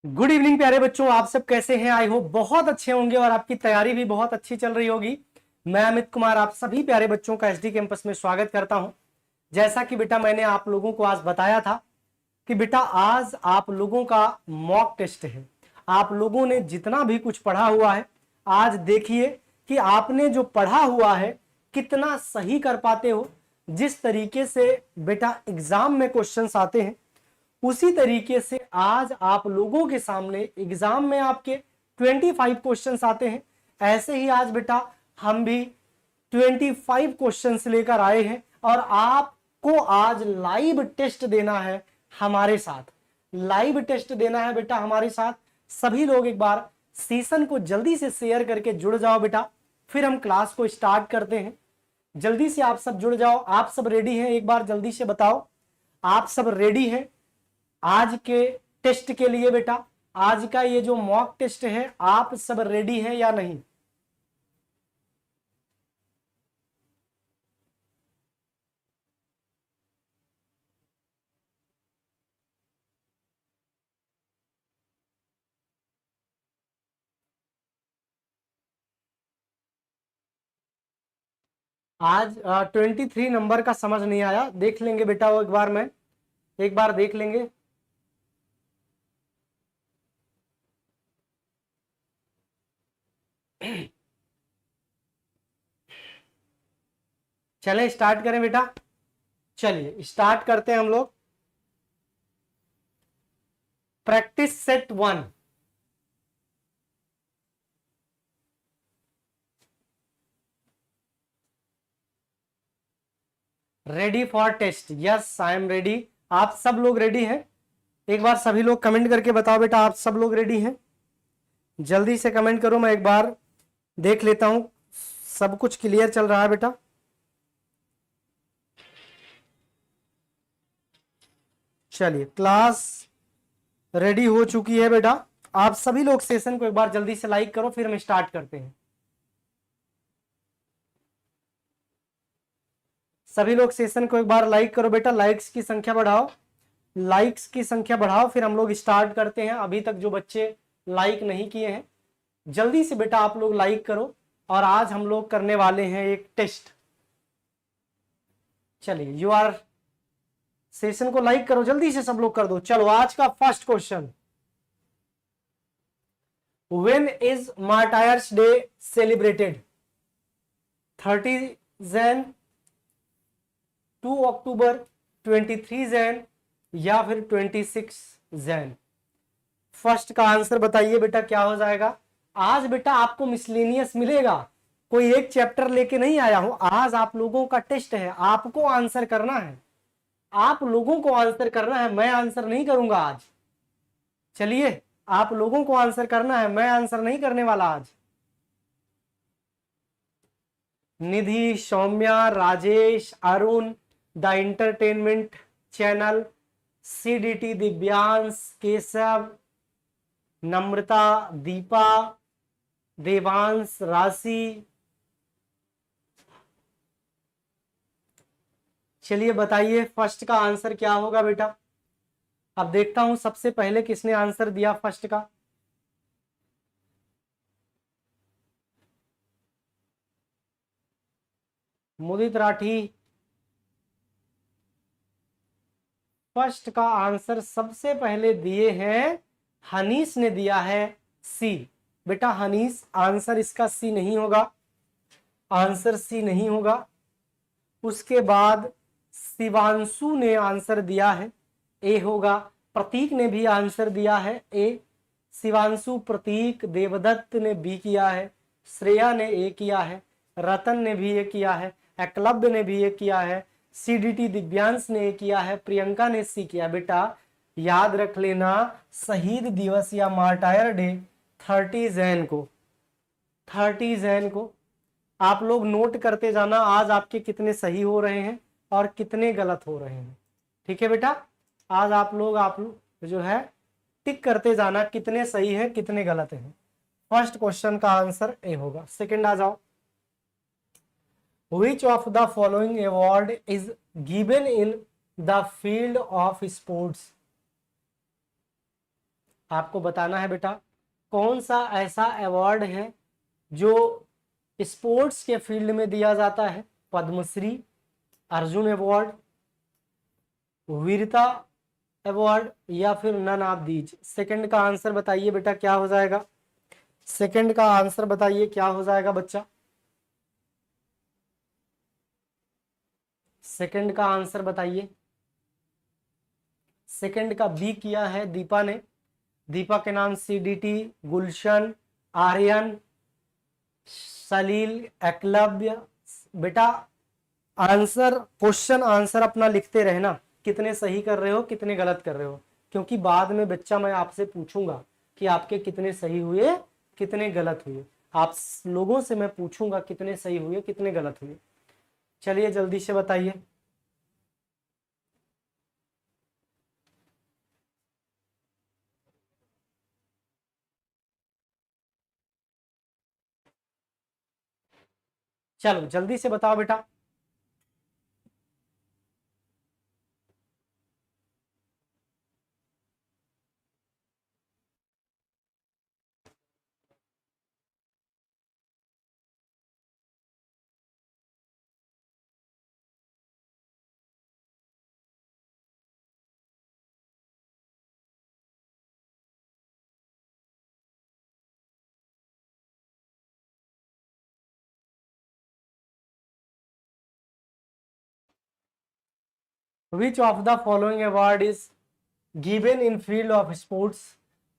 Good evening प्यारे बच्चों, आप सब कैसे हैं? आई होप बहुत अच्छे होंगे और आपकी तैयारी भी बहुत अच्छी चल रही होगी। मैं अमित कुमार आप सभी प्यारे बच्चों का एसडी कैंपस में स्वागत करता हूं। जैसा कि बेटा मैंने आप लोगों को आज बताया था कि बेटा आज आप लोगों का मॉक टेस्ट है। आप लोगों ने जितना भी कुछ पढ़ा हुआ है आज देखिए कि आपने जो पढ़ा हुआ है कितना सही कर पाते हो। जिस तरीके से बेटा एग्जाम में क्वेश्चंस आते हैं उसी तरीके से आज आप लोगों के सामने एग्जाम में आपके 25 क्वेश्चंस आते हैं। ऐसे ही आज बेटा हम भी 25 क्वेश्चंस लेकर आए हैं और आपको आज लाइव टेस्ट देना है हमारे साथ। लाइव टेस्ट देना है बेटा हमारे साथ। सभी लोग एक बार सेशन को जल्दी से शेयर करके जुड़ जाओ बेटा, फिर हम क्लास को स्टार्ट करते हैं। जल्दी से आप सब जुड़ जाओ। आप सब रेडी हैं? एक बार जल्दी से बताओ आप सब रेडी हैं आज के टेस्ट के लिए? बेटा आज का ये जो मॉक टेस्ट है आप सब रेडी हैं या नहीं? आज 23 नंबर का समझ नहीं आया, देख लेंगे बेटा वो एक बार देख लेंगे। चलें स्टार्ट करें बेटा। चलिए स्टार्ट करते हैं हम लोग। Practice set 1। Ready for test? Yes I am ready. आप सब लोग रेडी हैं? एक बार सभी लोग कमेंट करके बताओ बेटा आप सब लोग रेडी हैं? जल्दी से कमेंट करो, मैं एक बार देख लेता हूं सब कुछ क्लियर चल रहा है बेटा। चलिए क्लास रेडी हो चुकी है बेटा। आप सभी लोग सेशन को एक बार जल्दी से लाइक करो, फिर हम स्टार्ट करते हैं। सभी लोग सेशन को एक बार लाइक करो बेटा, लाइक्स की संख्या बढ़ाओ, लाइक्स की संख्या बढ़ाओ, फिर हम लोग स्टार्ट करते हैं। अभी तक जो बच्चे लाइक नहीं किए हैं जल्दी से बेटा आप लोग लाइक करो। और आज हम लोग करने वाले हैं एक टेस्ट। चलिए यू आर सेशन को लाइक करो, जल्दी से सब लोग कर दो। चलो आज का first question, when is martyrs day celebrated? 30 Jain, 2 अक्टूबर, 23 जैन या फिर 26 जैन? फर्स्ट का आंसर बताइए बेटा क्या हो जाएगा। आज बेटा आपको मिसलेनियस मिलेगा, कोई एक चैप्टर लेके नहीं आया हूं। आज आप लोगों का टेस्ट है, आपको आंसर करना है, आप लोगों को आंसर करना है, मैं आंसर नहीं करूंगा आज। चलिए आप लोगों को आंसर करना है, मैं आंसर नहीं करने वाला आज। Nidhi, Saumya, Rajesh, Arun, the entertainment channel, CDT, Divyansh, Keshav, Namrata, Deepa, Devansh, Rashi. चलिए बताइए फर्स्ट का आंसर क्या होगा बेटा। अब देखता हूं सबसे पहले किसने आंसर दिया फर्स्ट का। मुदित राठी। फर्स्ट का आंसर सबसे पहले दिए हैं हनीश ने दिया है सी। बेटा हनीश आंसर इसका सी नहीं होगा, आंसर सी नहीं होगा। उसके बाद शिवांशु ने आंसर दिया है ए होगा। प्रतीक ने भी आंसर दिया है ए। शिवांशु, प्रतीक, देवदत्त ने बी किया है, श्रेया ने ए किया है, रतन ने भी ए किया है, एकलव्य ने भी ए किया है, सीडीटी दिव्यांश ने ए किया है, प्रियंका ने सी किया। बेटा याद रख लेना शहीद दिवस या मार्टायर डे 30 जैन को, 30 जैन को। आप लोग नोट करते जाना आज आपके कितने सही हो रहे हैं और कितने गलत हो रहे हैं। ठीक है बेटा, आज आप लोग जो है टिक करते जाना कितने सही है कितने गलत हैं। फर्स्ट क्वेश्चन का आंसर ए होगा। सेकंड आ जाओ। Which of the following award is given in the field of sports? आपको बताना है बेटा कौन सा ऐसा अवार्ड है जो स्पोर्ट्स के फील्ड में दिया जाता है। पद्मश्री, अर्जुन अवार्ड, वीरता अवार्ड या फिर नन ऑफ दीज। सेकंड का आंसर बताइए बेटा क्या हो जाएगा। सेकंड का आंसर बताइए क्या हो जाएगा बच्चा। सेकंड का आंसर बताइए। सेकंड का बी किया है दीपा ने। दीपा के नाम सीडीटी, गुलशन, आर्यन, सलील, एकलव्य। बेटा आंसर, क्वेश्चन आंसर अपना लिखते रहना, कितने सही कर रहे हो कितने गलत कर रहे हो, क्योंकि बाद में बच्चा मैं आपसे पूछूंगा कि आपके कितने सही हुए कितने गलत हुए। आप लोगों से मैं पूछूंगा कितने सही हुए कितने गलत हुए। चलिए जल्दी से बताइए। चलो जल्दी से बताओ बेटा। विच of the following award is given in field of sports.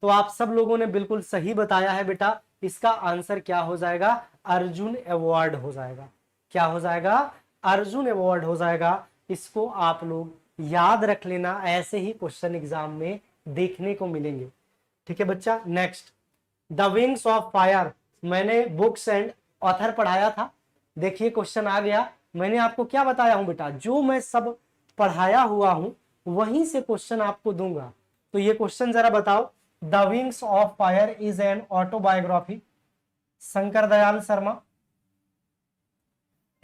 तो आप सब लोगों ने बिल्कुल सही बताया है बेटा। इसका आंसर क्या हो जाएगा, अर्जुन अवार्ड हो जाएगा। क्या हो जाएगा, अर्जुन अवार्ड हो जाएगा। इसको आप लोग याद रख लेना, ऐसे ही क्वेश्चन एग्जाम में देखने को मिलेंगे। ठीक है बच्चा। Next, the wings of fire, मैंने बुक्स एंड ऑथर पढ़ाया था। देखिए क्वेश्चन आ गया। मैंने आपको क्या बताया हूं बेटा, जो मैं सब पढ़ाया हुआ हूं वहीं से क्वेश्चन आपको दूंगा। तो ये क्वेश्चन जरा बताओ। The wings of fire is an autobiography. Shankar Dayal Sharma,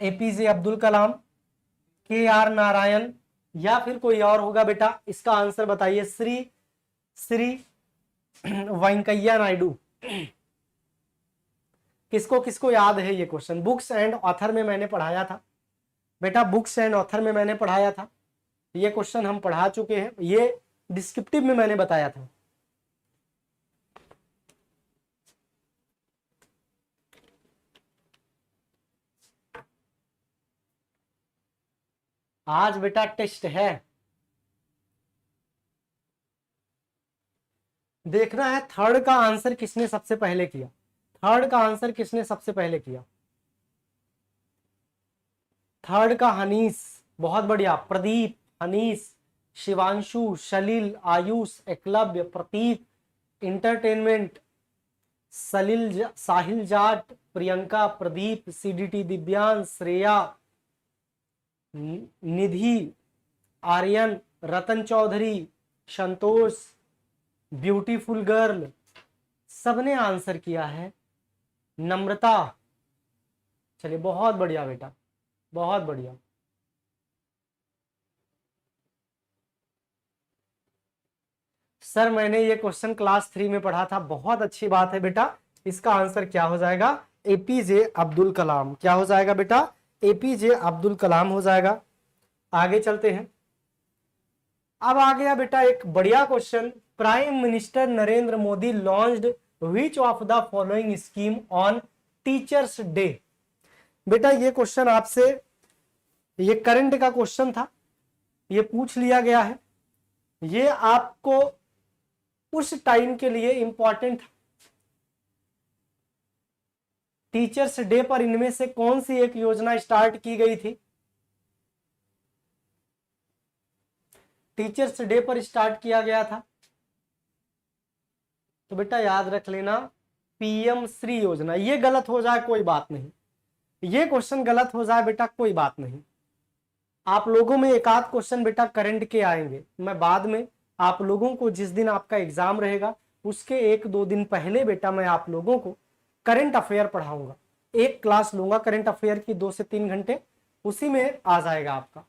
APJ Abdul Kalam, K R Narayan या फिर कोई और होगा बेटा। इसका आंसर बताइए। श्री श्री वेंकैया नायडू। किसको किसको याद है ये क्वेश्चन। बुक्स एंड ऑथर में मैंने पढ़ाया था बेटा, बुक्स एंड ऑथर में मैंने पढ़ाया था। ये क्वेश्चन हम पढ़ा चुके हैं, ये डिस्क्रिप्टिव में मैंने बताया था। आज बेटा टेस्ट है, देखना है थर्ड का आंसर किसने सबसे पहले किया। थर्ड का आंसर किसने सबसे पहले किया। थर्ड का हनीस, बहुत बढ़िया। प्रदीप, हनीस, शिवांशु, सलील, आयुष, एकलव्य, प्रतीक, इंटरटेनमेंट, सलील, साहिल जाट, प्रियंका, प्रदीप, सीडीटी, दिव्यांश, श्रेया, निधि, आर्यन, रतन चौधरी, संतोष, ब्यूटीफुल गर्ल, सबने आंसर किया है। नम्रता, चलिए बहुत बढ़िया बेटा, बहुत बढ़िया। सर मैंने ये क्वेश्चन क्लास 3 में पढ़ा था। बहुत अच्छी बात है बेटा। इसका आंसर क्या हो जाएगा, एपीजे अब्दुल कलाम। क्या हो जाएगा बेटा, एपीजे अब्दुल कलाम हो जाएगा। आगे चलते हैं। अब आ गया बेटा एक बढ़िया question. Prime minister Narendra Modi launched which of the following scheme on teachers day. बेटा ये क्वेश्चन आपसे, ये करंट का क्वेश्चन था, ये पूछ लिया गया है। ये आपको उस टाइम के लिए इंपॉर्टेंट था। टीचर्स डे पर इनमें से कौन सी एक योजना स्टार्ट की गई थी। टीचर्स डे पर स्टार्ट किया गया था, तो बेटा याद रख लेना पीएम श्री योजना। ये गलत हो जाए कोई बात नहीं, ये क्वेश्चन गलत हो जाए बेटा कोई बात नहीं। आप लोगों में एक आध क्वेश्चन बेटा करंट के आएंगे। मैं बाद में आप लोगों को जिस दिन आपका एग्जाम रहेगा उसके 1-2 दिन पहले बेटा मैं आप लोगों को करंट अफेयर पढ़ाऊंगा। एक क्लास लूंगा करंट अफेयर की 2 से 3 घंटे, उसी में आ जाएगा आपका।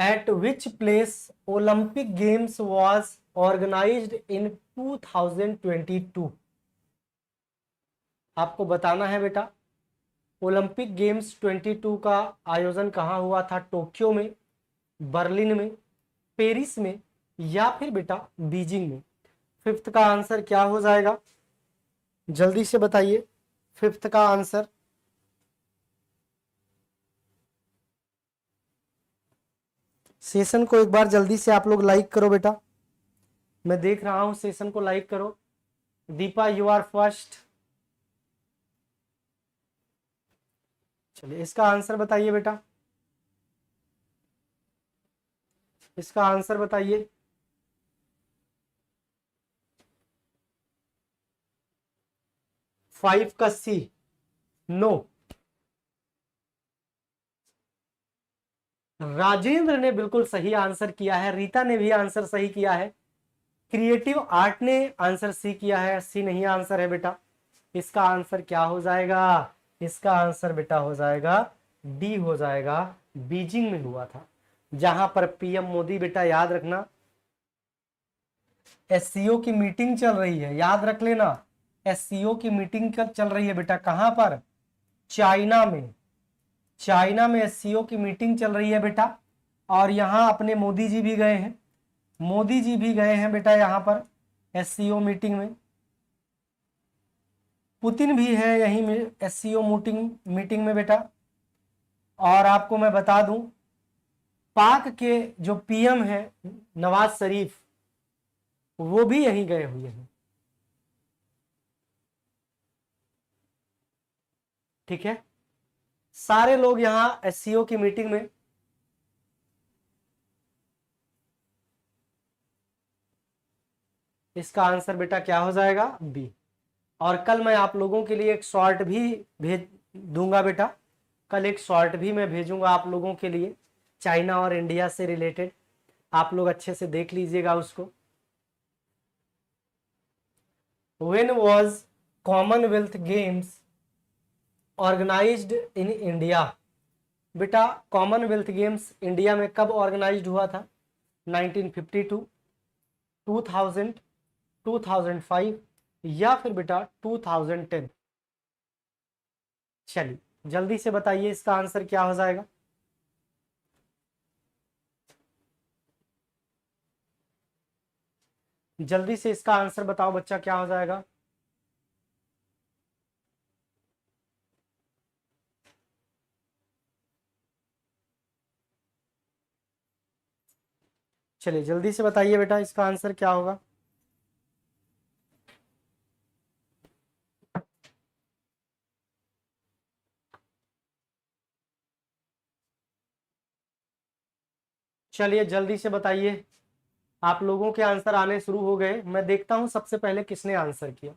At which place Olympic games was organised in 2022। आपको बताना है बेटा ओलंपिक गेम्स 22 का आयोजन कहाँ हुआ था, टोक्यो में, बर्लिन में, पेरिस में या फिर बेटा बीजिंग में। फिफ्थ का आंसर क्या हो जाएगा, जल्दी से बताइए फिफ्थ का आंसर। सेशन को एक बार जल्दी से आप लोग लाइक करो बेटा, मैं देख रहा हूं, सेशन को लाइक करो। Deepa you are first. चलिए इसका आंसर बताइए बेटा, इसका आंसर बताइए। फाइव का सी, नो। राजेंद्र ने बिल्कुल सही आंसर किया है, रीता ने भी आंसर सही किया है, क्रिएटिव आर्ट ने आंसर सी किया है, सी नहीं आंसर है बेटा। इसका आंसर क्या हो जाएगा, इसका आंसर बेटा हो जाएगा डी हो जाएगा, बीजिंग में हुआ था, जहां पर पीएम मोदी बेटा याद रखना एससीओ की मीटिंग चल रही है, याद रख लेना एससीओ की मीटिंग चल रही है बेटा, कहां पर, चाइना में। चाइना में एससीओ की मीटिंग चल रही है बेटा, और यहां अपने मोदी जी भी गए हैं, मोदी जी भी गए हैं बेटा यहां पर एससीओ मीटिंग में, पुतिन भी है यहीं में एससीओ मीटिंग में बेटा। और आपको मैं बता दूं पाक के जो पीएम है नवाज शरीफ, वो भी यहीं गए हुए हैं, ठीक है। सारे लोग यहां एससीओ की मीटिंग में। इसका आंसर बेटा क्या हो जाएगा, बी। और कल मैं आप लोगों के लिए एक शॉर्ट भी भेज दूंगा बेटा, कल एक शॉर्ट भी मैं भेजूंगा आप लोगों के लिए चाइना और इंडिया से रिलेटेड, आप लोग अच्छे से देख लीजिएगा उसको। When was Commonwealth Games organized in India. बेटा कॉमनवेल्थ गेम्स इंडिया में कब ऑर्गेनाइज्ड हुआ था, 1952, 2000, 2005 या फिर बेटा 2010। चलिए जल्दी से बताइए इसका आंसर क्या हो जाएगा। जल्दी से इसका आंसर बताओ बच्चा, क्या हो जाएगा। चलिए जल्दी से बताइए बेटा इसका आंसर क्या होगा। चलिए जल्दी से बताइए, आप लोगों के आंसर आने शुरू हो गए, मैं देखता हूं सबसे पहले किसने आंसर किया।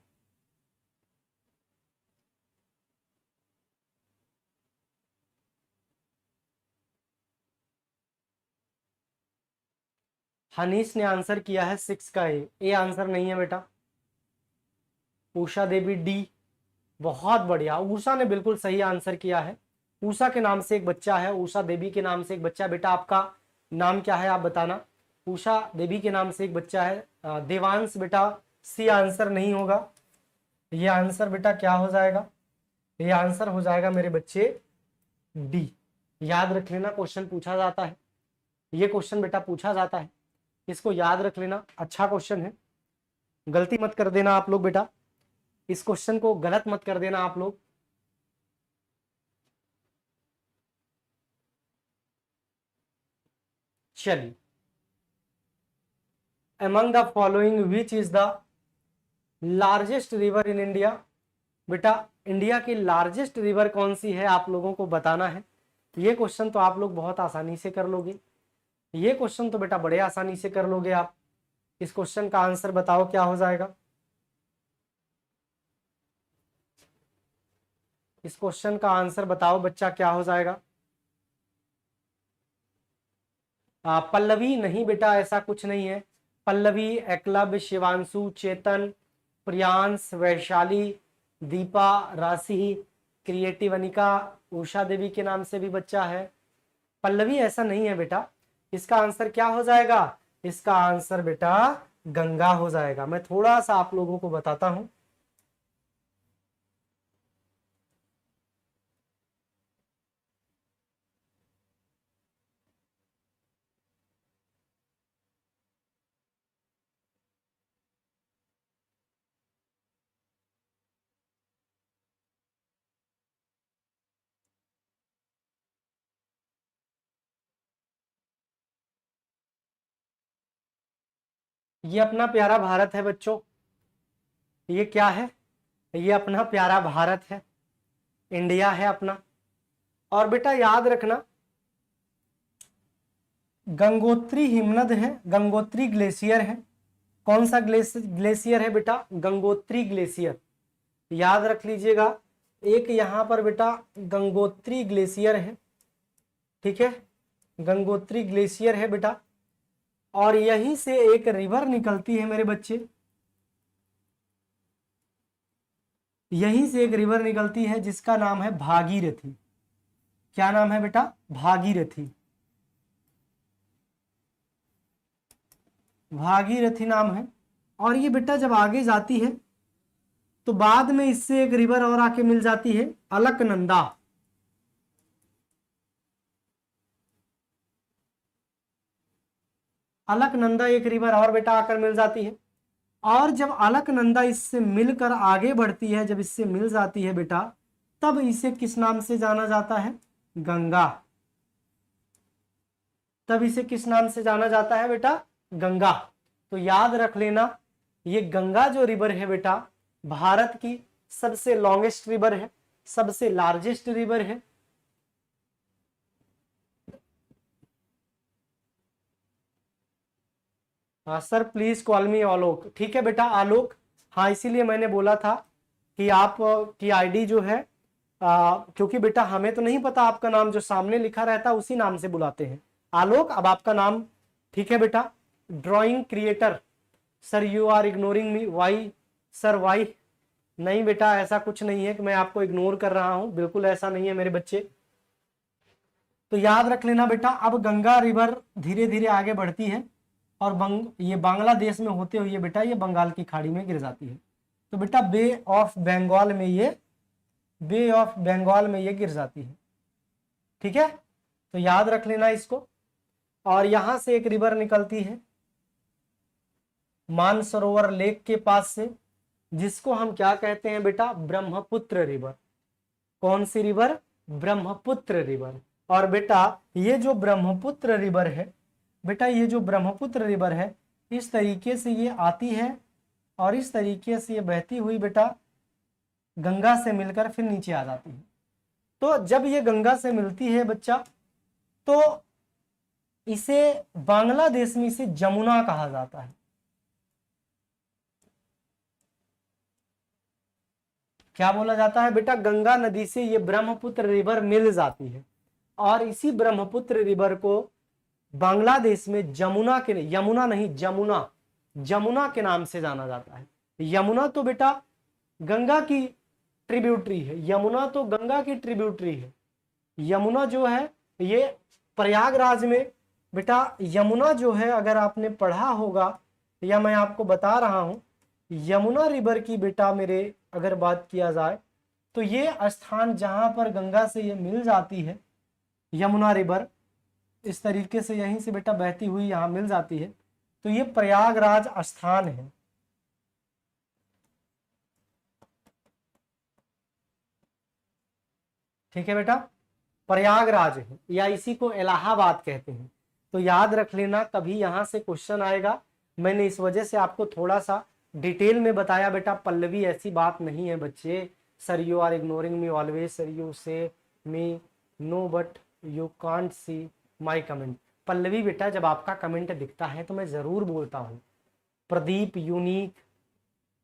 हनीश ने आंसर किया है सिक्स का ए आंसर नहीं है बेटा। उषा देवी डी, बहुत बढ़िया, उषा ने बिल्कुल सही आंसर किया है। उषा के नाम से एक बच्चा है, उषा देवी के नाम से एक बच्चा, बेटा आपका नाम क्या है आप बताना। उषा देवी के नाम से एक बच्चा है, देवांश बेटा सी आंसर नहीं होगा, ये आंसर बेटा क्या हो जाएगा, ये आंसर हो जाएगा मेरे बच्चे डी। याद रख लेना क्वेश्चन पूछा जाता है, ये क्वेश्चन बेटा पूछा जाता है, इसको याद रख लेना, अच्छा क्वेश्चन है, गलती मत कर देना आप लोग बेटा, इस क्वेश्चन को गलत मत कर देना आप लोग। चलिए among the following which is the largest river in India। बेटा इंडिया की लार्जेस्ट रिवर कौन सी है आप लोगों को बताना है। ये क्वेश्चन तो आप लोग बहुत आसानी से कर लोगे, ये क्वेश्चन तो बेटा बड़े आसानी से कर लोगे आप। इस क्वेश्चन का आंसर बताओ क्या हो जाएगा। इस क्वेश्चन का आंसर बताओ बच्चा क्या हो जाएगा। पल्लवी नहीं बेटा, ऐसा कुछ नहीं है। पल्लवी, एकलव्य, शिवांशु, चेतन, प्रियांश, वैशाली, दीपा, राशि, क्रिएटिव अनिका, उषा देवी के नाम से भी बच्चा है। पल्लवी ऐसा नहीं है बेटा, इसका आंसर क्या हो जाएगा? इसका आंसर बेटा गंगा हो जाएगा। मैं थोड़ा सा आप लोगों को बताता हूं। ये अपना प्यारा भारत है बच्चों। ये क्या है? ये अपना प्यारा भारत है, इंडिया है अपना। और बेटा याद रखना, गंगोत्री हिमनद है, गंगोत्री ग्लेशियर है। कौन सा ग्लेशियर है बेटा? गंगोत्री ग्लेशियर। याद रख लीजिएगा, एक यहां पर बेटा गंगोत्री ग्लेशियर है, ठीक है, गंगोत्री ग्लेशियर है बेटा। और यहीं से एक रिवर निकलती है मेरे बच्चे, यहीं से एक रिवर निकलती है जिसका नाम है भागीरथी। क्या नाम है बेटा? भागीरथी। भागीरथी नाम है। और ये बेटा जब आगे जाती है तो बाद में इससे एक रिवर और आके मिल जाती है, अलकनंदा। अलकनंदा एक रिवर और बेटा आकर मिल जाती है। और जब अलकनंदा इससे मिलकर आगे बढ़ती है, जब इससे मिल जाती है बेटा, तब इसे किस नाम से जाना जाता है? गंगा। तब इसे किस नाम से जाना जाता है बेटा? गंगा। तो याद रख लेना, ये गंगा जो रिवर है बेटा, भारत की सबसे लॉन्गेस्ट रिवर है, सबसे लार्जेस्ट रिवर है। हाँ सर, प्लीज कॉल मी आलोक। ठीक है बेटा, आलोक। हाँ, इसीलिए मैंने बोला था कि आप की आईडी जो है, क्योंकि बेटा हमें तो नहीं पता आपका नाम, जो सामने लिखा रहता है उसी नाम से बुलाते हैं। आलोक, अब आपका नाम ठीक है बेटा। Drawing creator. Sir you are ignoring me, why? Sir why? नहीं बेटा, ऐसा कुछ नहीं है कि मैं आपको इग्नोर कर रहा हूं, बिल्कुल ऐसा नहीं है मेरे बच्चे। तो याद रख लेना बेटा, अब गंगा रिवर धीरे धीरे आगे बढ़ती है और ये बांग्लादेश में होते हुए बेटा ये बंगाल की खाड़ी में गिर जाती है। तो बेटा बे ऑफ बंगाल में ये, बे ऑफ बंगाल में ये गिर जाती है। ठीक है, तो याद रख लेना इसको। और यहां से एक रिवर निकलती है मानसरोवर लेक के पास से, जिसको हम क्या कहते हैं बेटा? ब्रह्मपुत्र रिवर। कौन सी रिवर? ब्रह्मपुत्र रिवर। और बेटा ये जो ब्रह्मपुत्र रिवर है बेटा, ये जो ब्रह्मपुत्र रिवर है, इस तरीके से ये आती है और इस तरीके से ये बहती हुई बेटा गंगा से मिलकर फिर नीचे आ जाती है। तो जब ये गंगा से मिलती है बच्चा, तो इसे बांग्लादेश में इसे जमुना कहा जाता है। क्या बोला जाता है बेटा? गंगा नदी से ये ब्रह्मपुत्र रिवर मिल जाती है और इसी ब्रह्मपुत्र रिवर को बांग्लादेश में जमुना के, यमुना नहीं जमुना, जमुना के नाम से जाना जाता है। यमुना तो बेटा गंगा की ट्रिब्यूटरी है, यमुना तो गंगा की ट्रिब्यूटरी है। यमुना जो है ये प्रयागराज में बेटा, यमुना जो है अगर आपने पढ़ा होगा या मैं आपको बता रहा हूं, यमुना रिवर की बेटा मेरे अगर बात किया जाए तो ये स्थान जहां पर गंगा से ये मिल जाती है, यमुना रिवर इस तरीके से यहीं से बेटा बहती हुई यहां मिल जाती है, तो ये प्रयागराज स्थान है। ठीक है बेटा, प्रयागराज है, या इसी को इलाहाबाद कहते हैं। तो याद रख लेना, कभी यहां से क्वेश्चन आएगा। मैंने इस वजह से आपको थोड़ा सा डिटेल में बताया बेटा। पल्लवी ऐसी बात नहीं है बच्चे। Sir you are ignoring me always, sir you say me no but you can't see my comment. Pallavi बेटा जब आपका कमेंट दिखता है तो मैं जरूर बोलता हूँ। प्रदीप, यूनिक,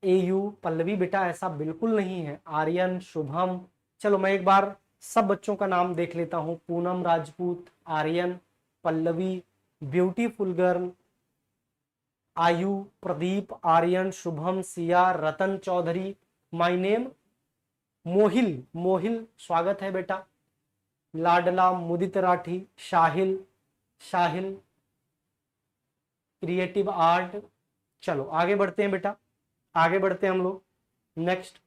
एयू, पल्लवी बेटा ऐसा बिल्कुल नहीं है। आर्यन, शुभम, चलो मैं एक बार सब बच्चों का नाम देख लेता हूँ। पूनम राजपूत, आर्यन, पल्लवी, ब्यूटीफुल गर्ल, आयु, प्रदीप, आर्यन, शुभम, सिया, रतन चौधरी, माय नेम मोहिल, मोहिल स्वागत है बेटा। लाडला, मुदित राठी, शाहिल, शाहिल, क्रिएटिव आर्ट। चलो आगे बढ़ते हैं बेटा, आगे बढ़ते हैं हम लोग। Next,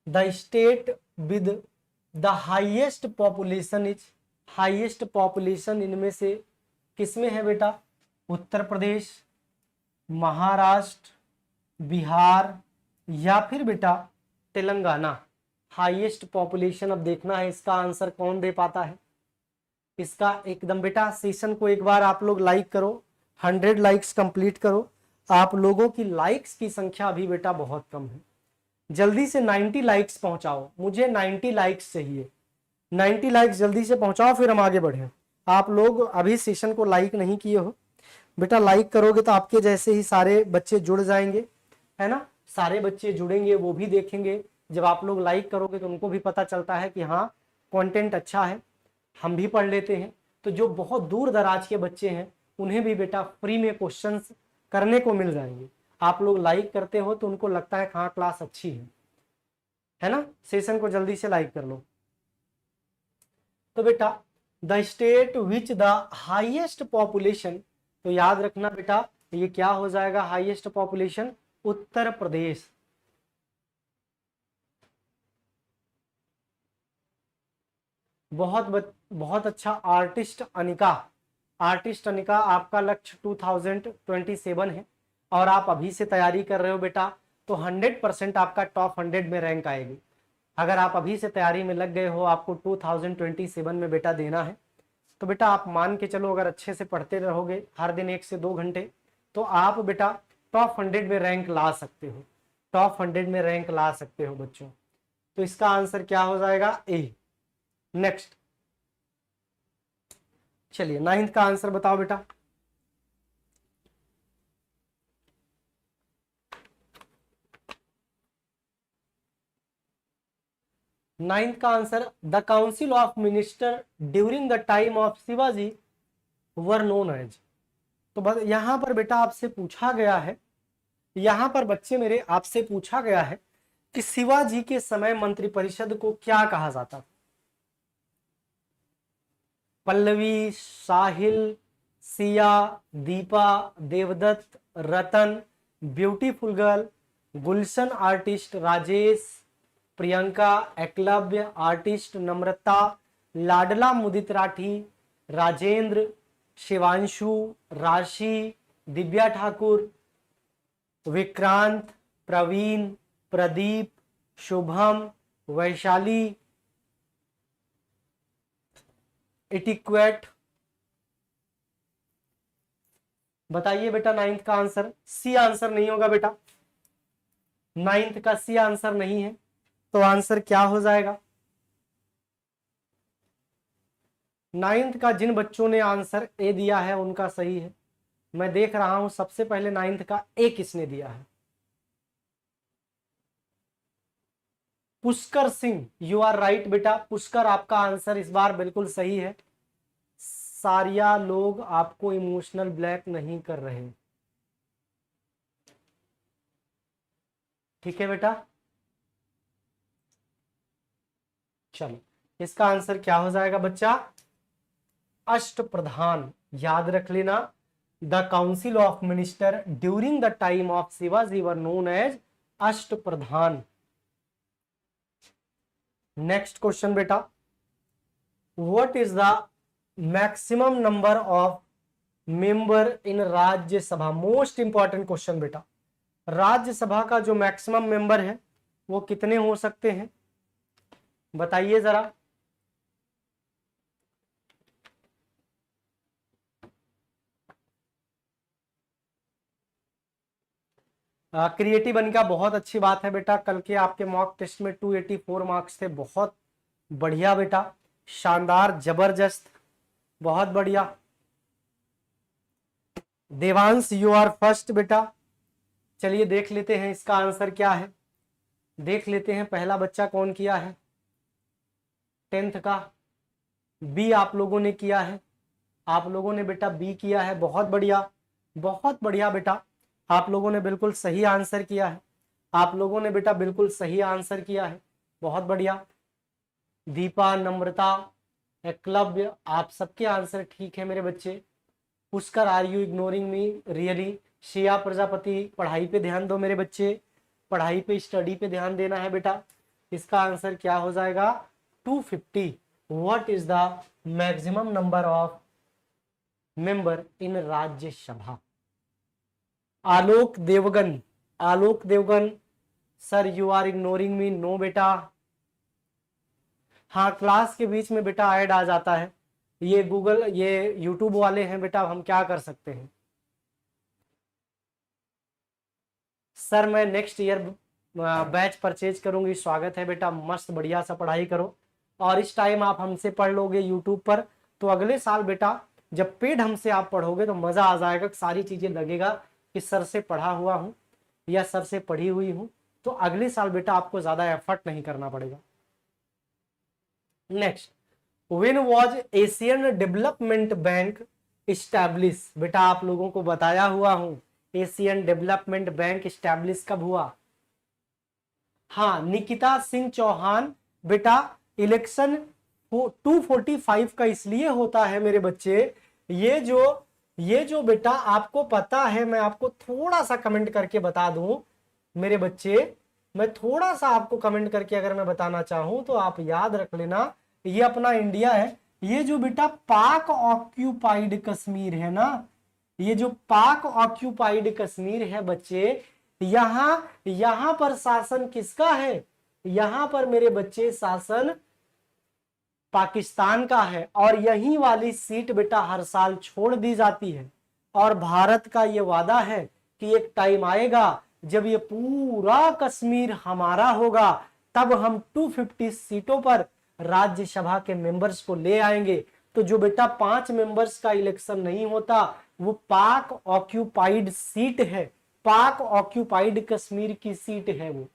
the state with the highest population is, highest population इनमें से किसमें है बेटा? उत्तर प्रदेश, महाराष्ट्र, बिहार या फिर बेटा तेलंगाना। हाईएस्ट पॉपुलेशन, अब देखना है इसका आंसर कौन दे पाता है इसका। एकदम बेटा सेशन को एक बार आप लोग लाइक करो, 100 लाइक्स कंप्लीट करो। आप लोगों की लाइक्स की संख्या अभी बेटा बहुत कम है, जल्दी से 90 लाइक्स पहुंचाओ, मुझे 90 लाइक्स चाहिए। 90 लाइक्स जल्दी से पहुंचाओ, फिर हम आगे बढ़ें। आप लोग अभी सेशन को लाइक नहीं किए हो बेटा, लाइक करोगे तो आपके जैसे ही सारे बच्चे जुड़ जाएंगे, है ना। सारे बच्चे जुड़ेंगे, वो भी देखेंगे। जब आप लोग लाइक करोगे तो उनको भी पता चलता है कि हाँ कंटेंट अच्छा है, हम भी पढ़ लेते हैं। तो जो बहुत दूर दराज के बच्चे हैं उन्हें भी बेटा फ्री में क्वेश्चंस करने को मिल जाएंगे। आप लोग लाइक करते हो तो उनको लगता है हाँ क्लास अच्छी है ना। सेशन को जल्दी से लाइक कर लो। तो बेटा the state which the highest population, तो याद रखना बेटा ये क्या हो जाएगा? Highest population Uttar Pradesh. बहुत अच्छा। आर्टिस्ट अनिका, आर्टिस्ट अनिका आपका लक्ष्य 2027 है और आप अभी से तैयारी कर रहे हो बेटा, तो 100% आपका टॉप 100 में रैंक आएगी। अगर आप अभी से तैयारी में लग गए हो, आपको 2027 में बेटा देना है, तो बेटा आप मान के चलो अगर अच्छे से पढ़ते रहोगे हर दिन 1 से 2 घंटे, तो आप बेटा टॉप 100 में रैंक ला सकते हो, टॉप 100 में रैंक ला सकते हो बच्चों। तो इसका आंसर क्या हो जाएगा? ए। नेक्स्ट, चलिए 9th का आंसर बताओ बेटा। नाइन्थ का answer, the council of minister during the time of Shivaji were known as. तो यहां पर बेटा आपसे पूछा गया है, यहां पर बच्चे मेरे आपसे पूछा गया है कि शिवाजी के समय मंत्रिपरिषद को क्या कहा जाता था? पल्लवी, साहिल, सिया, दीपा, देवदत्त, रतन, ब्यूटीफुल गर्ल, गुलशन आर्टिस्ट, राजेश, प्रियंका, एकलव्य आर्टिस्ट, नम्रता, लाडला मुदित राठी, राजेंद्र, शिवांशु, राशि, दिव्या ठाकुर, विक्रांत, प्रवीण, प्रदीप, शुभम, वैशाली, इटिक्वेट। बताइए बेटा 9th का आंसर। सी आंसर नहीं होगा बेटा, 9th का सी आंसर नहीं है, तो आंसर क्या हो जाएगा? 9th का जिन बच्चों ने आंसर ए दिया है उनका सही है। मैं देख रहा हूं सबसे पहले 9th का ए किसने दिया है? Pushkar Singh, you are right बेटा। पुष्कर आपका आंसर इस बार बिल्कुल सही है। सारिया लोग आपको इमोशनल ब्लैक नहीं कर रहे, ठीक है बेटा। चलो इसका आंसर क्या हो जाएगा बच्चा? अष्ट प्रधान। याद रख लेना, the council of minister during the time of Shivaji were known as Ashta Pradhan. Next question बेटा, what is the maximum number of member in Rajya Sabha? Most important question बेटा, राज्यसभा का जो मैक्सिमम मेंबर है वो कितने हो सकते हैं? बताइए जरा। क्रिएटिव अनिका बहुत अच्छी बात है बेटा, कल के आपके मॉक टेस्ट में 284 मार्क्स थे, बहुत बढ़िया बेटा, शानदार, जबरदस्त, बहुत बढ़िया। देवांश यू आर फर्स्ट बेटा। चलिए देख लेते हैं इसका आंसर क्या है, देख लेते हैं पहला बच्चा कौन किया है 10th का। बी आप लोगों ने किया है, आप लोगों ने बेटा बी किया है, बहुत बढ़िया, बहुत बढ़िया बेटा, आप लोगों ने बिल्कुल सही आंसर किया है, आप लोगों ने बेटा बिल्कुल सही आंसर किया है, बहुत बढ़िया। दीपा, नम्रता, एकलव्य, आप सबके आंसर ठीक है मेरे बच्चे, Pushkar, are you ignoring me really? Shiya Prajapati, पढ़ाई पे ध्यान दो मेरे बच्चे, पढ़ाई पे, स्टडी पे ध्यान देना है बेटा। इसका आंसर क्या हो जाएगा? 250। What is the maximum number of member in Rajya Sabha? Alok Devgan, Alok Devgan, sir you are ignoring me. No बेटा। हाँ, क्लास के बीच में बेटा ऐड आ जाता है, ये गूगल, ये यूट्यूब वाले हैं बेटा, हम क्या कर सकते हैं। सर मैं नेक्स्ट ईयर बैच परचेज करूंगी। स्वागत है बेटा, मस्त बढ़िया सा पढ़ाई करो, और इस टाइम आप हमसे पढ़ लोगे यूट्यूब पर, तो अगले साल बेटा जब पेड हमसे आप पढ़ोगे तो मजा आ जाएगा, सारी चीजें लगेगा कि सर से पढ़ा हुआ हूं या सर से पढ़ी हुई हूं, तो अगले साल बेटा आपको ज्यादा एफर्ट नहीं करना पड़ेगा। Next, when was Asian development bank establish? बेटा आप लोगों को बताया हुआ हूं, एशियन डेवलपमेंट बैंक इस्टेब्लिश कब हुआ? हाँ, निकिता सिंह चौहान। बेटा इलेक्शन 245 का इसलिए होता है मेरे बच्चे, ये जो बेटा आपको पता है, मैं आपको थोड़ा सा कमेंट करके बता दूं मेरे बच्चे, मैं थोड़ा सा आपको कमेंट करके अगर मैं बताना चाहूं तो आप याद रख लेना, ये अपना इंडिया है, ये जो बेटा पाक ऑक्यूपाइड कश्मीर है ना, ये जो पाक ऑक्यूपाइड कश्मीर है बच्चे, यहां पर शासन किसका है? यहां पर मेरे बच्चे शासन पाकिस्तान का है, और यही वाली सीट बेटा हर साल छोड़ दी जाती है, और भारत का ये वादा है कि एक टाइम आएगा जब ये पूरा कश्मीर हमारा होगा, तब हम 250 सीटों पर राज्यसभा के मेंबर्स को ले आएंगे। तो जो बेटा 5 मेंबर्स का इलेक्शन नहीं होता, वो पाक ऑक्यूपाइड सीट है, पाक ऑक्यूपाइड कश्मीर की सीट है, वो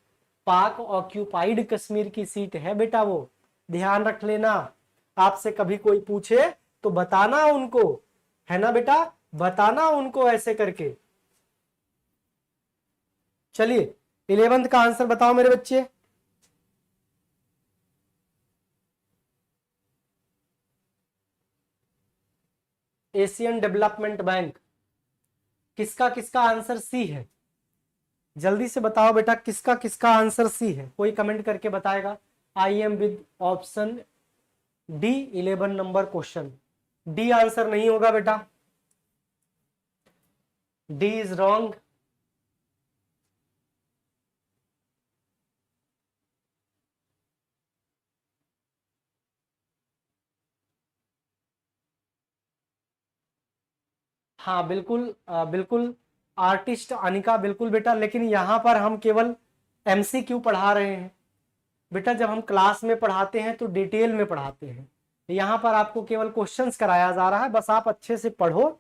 पाक ऑक्यूपाइड कश्मीर की सीट है बेटा, वो ध्यान रख लेना। आपसे कभी कोई पूछे तो बताना उनको, है ना बेटा, बताना उनको ऐसे करके। चलिए 11th का आंसर बताओ मेरे बच्चे। एशियन डेवलपमेंट बैंक, किसका किसका आंसर सी है? जल्दी से बताओ बेटा, किसका किसका आंसर सी है? कोई कमेंट करके बताएगा। I am with option D, 11 number question. D answer नहीं होगा बेटा, डी इज रॉन्ग। हाँ बिल्कुल, बिल्कुल आर्टिस्ट अनिका, बिल्कुल बेटा, लेकिन यहाँ पर हम केवल एमसीक्यू पढ़ा रहे हैं बेटा। जब हम क्लास में पढ़ाते हैं तो डिटेल में पढ़ाते हैं, यहाँ पर आपको केवल क्वेश्चंस कराया जा रहा है, बस आप अच्छे से पढ़ो,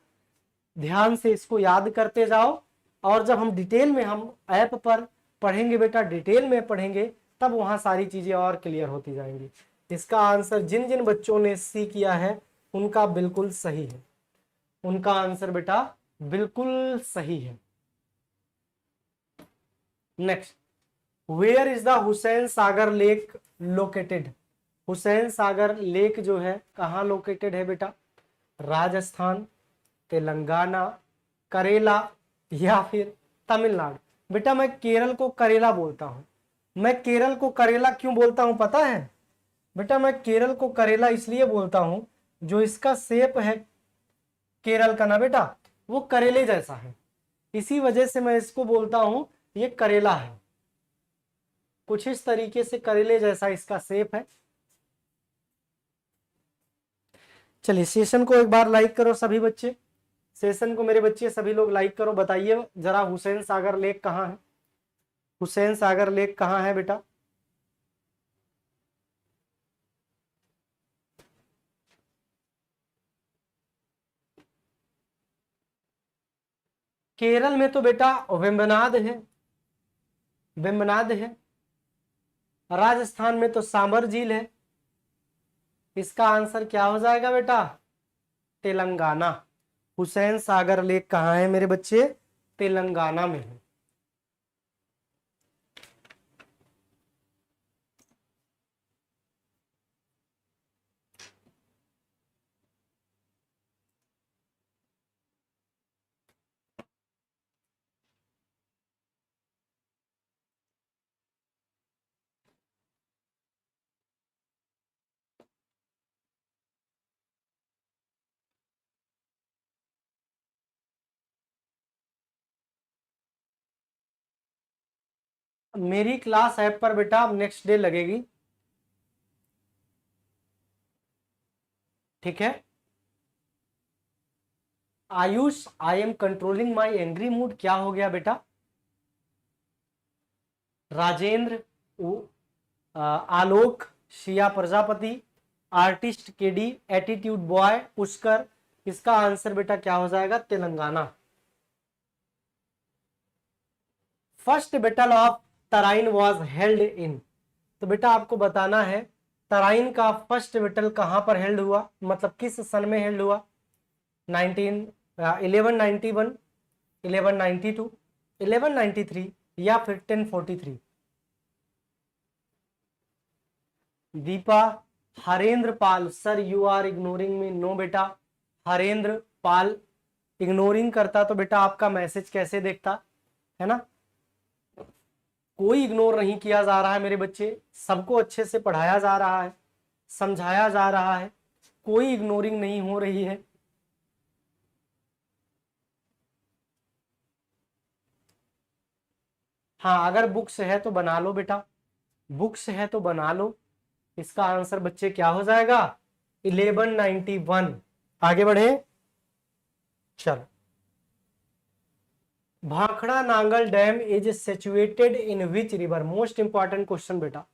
ध्यान से इसको याद करते जाओ, और जब हम डिटेल में, हम ऐप पर पढ़ेंगे बेटा, डिटेल में पढ़ेंगे, तब वहाँ सारी चीजें और क्लियर होती जाएंगी। इसका आंसर जिन जिन बच्चों ने सी किया है उनका बिल्कुल सही है, उनका आंसर बेटा बिल्कुल सही है। Next, where is the Hussain Sagar lake located? Hussain Sagar lake जो है कहाँ लोकेटेड है बेटा? राजस्थान, तेलंगाना, करेला या फिर तमिलनाडु? बेटा मैं केरल को करेला बोलता हूं। मैं केरल को करेला क्यों बोलता हूं पता है बेटा? मैं केरल को करेला इसलिए बोलता हूं, जो इसका शेप है केरल का ना बेटा, वो करेले जैसा है, इसी वजह से मैं इसको बोलता हूं ये करेला है। कुछ इस तरीके से करेले जैसा इसका शेप है। चलिए सेशन को एक बार लाइक करो सभी बच्चे, सेशन को मेरे बच्चे सभी लोग लाइक करो। बताइए जरा हुसैन सागर लेक कहाँ है? हुसैन सागर लेक कहाँ है बेटा? केरल में तो बेटा वेम्बनाड है, वेम्बनाड है। राजस्थान में तो सांबर झील है। इसका आंसर क्या हो जाएगा बेटा? तेलंगाना। हुसैन सागर लेक कहाँ है मेरे बच्चे? तेलंगाना में है। मेरी क्लास ऐप पर बेटा अब नेक्स्ट डे लगेगी, ठीक है। Ayush, I am controlling my angry mood, क्या हो गया बेटा? Rajendra, Alok, Shiya Prajapati, artist KD, attitude boy, Pushkar, इसका आंसर बेटा क्या हो जाएगा? Telangana. First battle of Tarain was held in, तो बेटा आपको बताना है तराइन का फर्स्ट बैटल कहां पर हेल्ड हुआ, मतलब किस सन में हेल्ड हुआ? 1191, 1192, 1193 या फिर 1043? Deepa, Harendra Pal, sir you are ignoring me, no बेटा, हरेंद्र पाल इग्नोरिंग करता तो बेटा आपका मैसेज कैसे देखता, है ना। कोई इग्नोर नहीं किया जा रहा है मेरे बच्चे, सबको अच्छे से पढ़ाया जा रहा है, समझाया जा रहा है, कोई इग्नोरिंग नहीं हो रही है। हाँ, अगर बुक्स है तो बना लो बेटा, बुक्स है तो बना लो। इसका आंसर बच्चे क्या हो जाएगा? 1191। आगे बढ़े, चलो। Bhakra Nangal dam is situated in which river, most important question बेटा।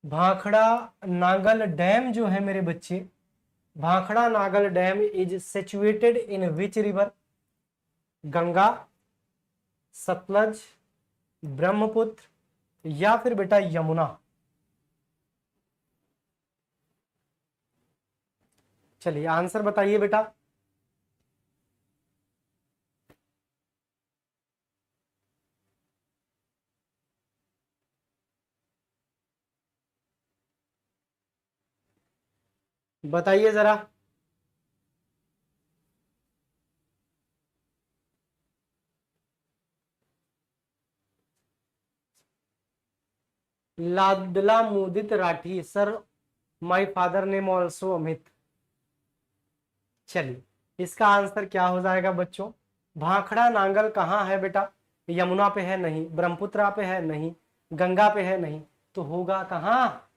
भाखड़ा नांगल डैम जो है मेरे बच्चे, Bhakra Nangal dam is situated in which river? Ganga, Sutlej, Brahmaputra या फिर बेटा यमुना? चलिए आंसर बताइए बेटा। बताइए जरा। लाडला Mudit Rathi, sir my father name also Amit. चलिए इसका आंसर क्या हो जाएगा बच्चों? भाखड़ा नांगल कहाँ है बेटा? यमुना पे है नहीं, ब्रह्मपुत्रा पे है नहीं, गंगा पे है नहीं, तो होगा कहाँ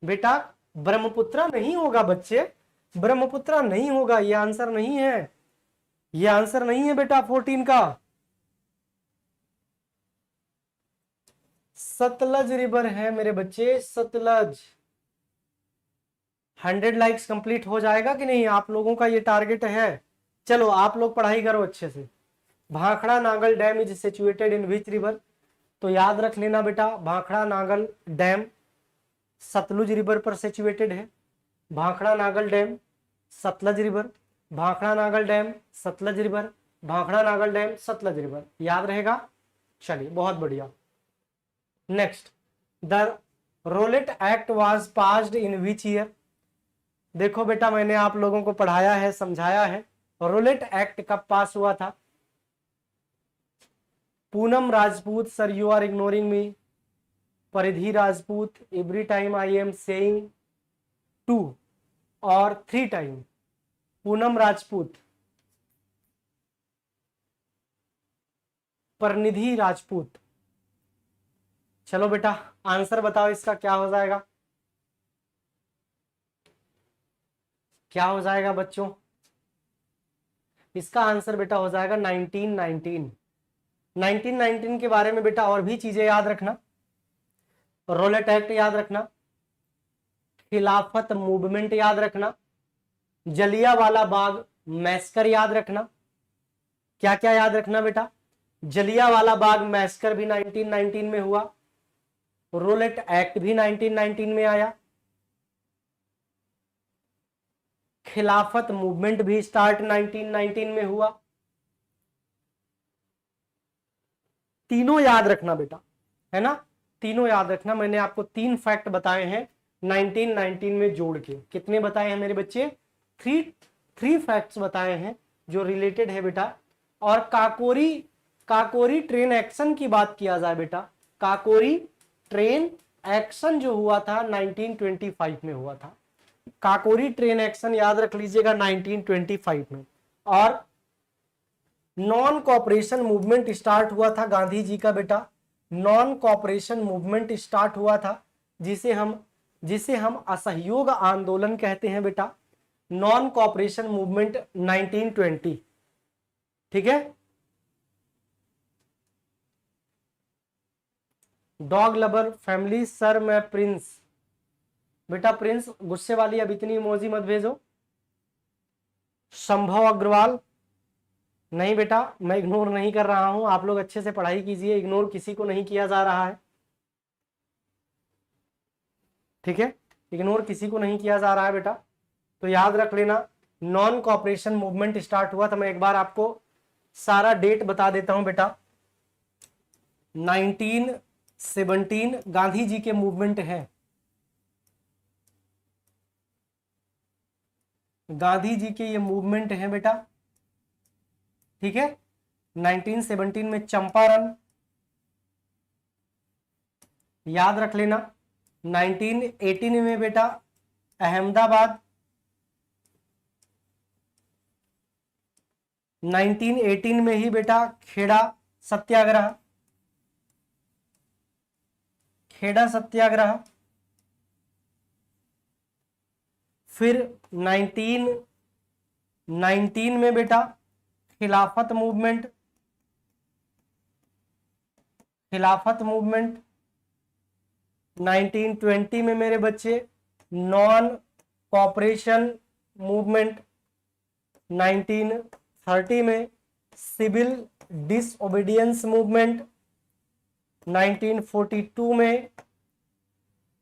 बेटा? ब्रह्मपुत्रा नहीं होगा बच्चे, ब्रह्मपुत्रा नहीं होगा, ये आंसर नहीं है, ये आंसर नहीं है बेटा 14 का। सतलज रिवर है मेरे बच्चे, सतलज। 100 लाइक्स कंप्लीट हो जाएगा कि नहीं? आप लोगों का ये टारगेट है। चलो आप लोग पढ़ाई करो अच्छे से। Bhakra Nangal dam is situated in which river? तो याद रख लेना बेटा, भाखड़ा नांगल डैम सतलुज रिवर पर सिचुएटेड है। Bhakra Nangal dam Sutlej river, Bhakra Nangal dam Sutlej river, Bhakra Nangal dam Sutlej river, याद रहेगा। चलिए बहुत बढ़िया। Next, the Rowlatt act was passed in which year? देखो बेटा मैंने आप लोगों को पढ़ाया है, समझाया है, रोलेट एक्ट कब पास हुआ था? Poonam Rajput, sir you are ignoring me, Paridhi Rajput, every time I am saying 2 और 3 टाइम, पूनम राजपूत, परिनिधि राजपूत। चलो बेटा आंसर बताओ, इसका क्या हो जाएगा? क्या हो जाएगा बच्चों? इसका आंसर बेटा हो जाएगा 1919। 1919 के बारे में बेटा और भी चीजें याद रखना, रोलेट एक्ट याद रखना, खिलाफत मूवमेंट याद रखना, जलियांवाला बाग मैस्कर याद रखना। क्या क्या याद रखना बेटा? जलियांवाला बाग मैस्कर भी 1919 में हुआ, रोलेट एक्ट भी 1919 में आया, खिलाफत मूवमेंट भी स्टार्ट 1919 में हुआ। तीनों याद रखना बेटा, है ना, तीनों याद रखना। मैंने आपको 3 फैक्ट बताए हैं 1919 में जोड़ के। कितने बताए हैं मेरे बच्चे? 3 फैक्ट्स बताए हैं जो रिलेटेड है बेटा। और काकोरी ट्रेन एक्शन की बात किया जाए बेटा, काकोरी ट्रेन एक्शन जो हुआ था 1925 में हुआ था। काकोरी ट्रेन एक्शन याद रख लीजिएगा 1925 में। और नॉन कॉपरेशन मूवमेंट स्टार्ट हुआ था गांधी जी का बेटा नॉन कॉपरेशन मूवमेंट स्टार्ट हुआ था, जिसे हम असहयोग आंदोलन कहते हैं बेटा। नॉन कॉपरेशन मूवमेंट 1920, ठीक है। डॉग लवर फैमिली, सर मैं प्रिंस। बेटा प्रिंस, गुस्से वाली अब इतनी इमोजी मत भेजो। संभव अग्रवाल, नहीं बेटा मैं इग्नोर नहीं कर रहा हूं, आप लोग अच्छे से पढ़ाई कीजिए, इग्नोर किसी को नहीं किया जा रहा है, ठीक है। इग्नोर किसी को नहीं किया जा रहा है बेटा। तो याद रख लेना, नॉन कॉपरेशन मूवमेंट स्टार्ट हुआ था। मैं एक बार आपको सारा डेट बता देता हूं बेटा। 1917 गांधी जी के मूवमेंट है, गांधी जी के ये मूवमेंट है बेटा, ठीक है। 1917 में चंपारण, याद रख लेना। 1918 में बेटा अहमदाबाद, 1918 में ही बेटा खेड़ा सत्याग्रह, खेड़ा सत्याग्रह। फिर 1919 में बेटा खिलाफत मूवमेंट, खिलाफत मूवमेंट। 1920 में मेरे बच्चे नॉन कॉपरेशन मूवमेंट। 1930 में सिविल डिसओबीडियंस मूवमेंट। 1942 में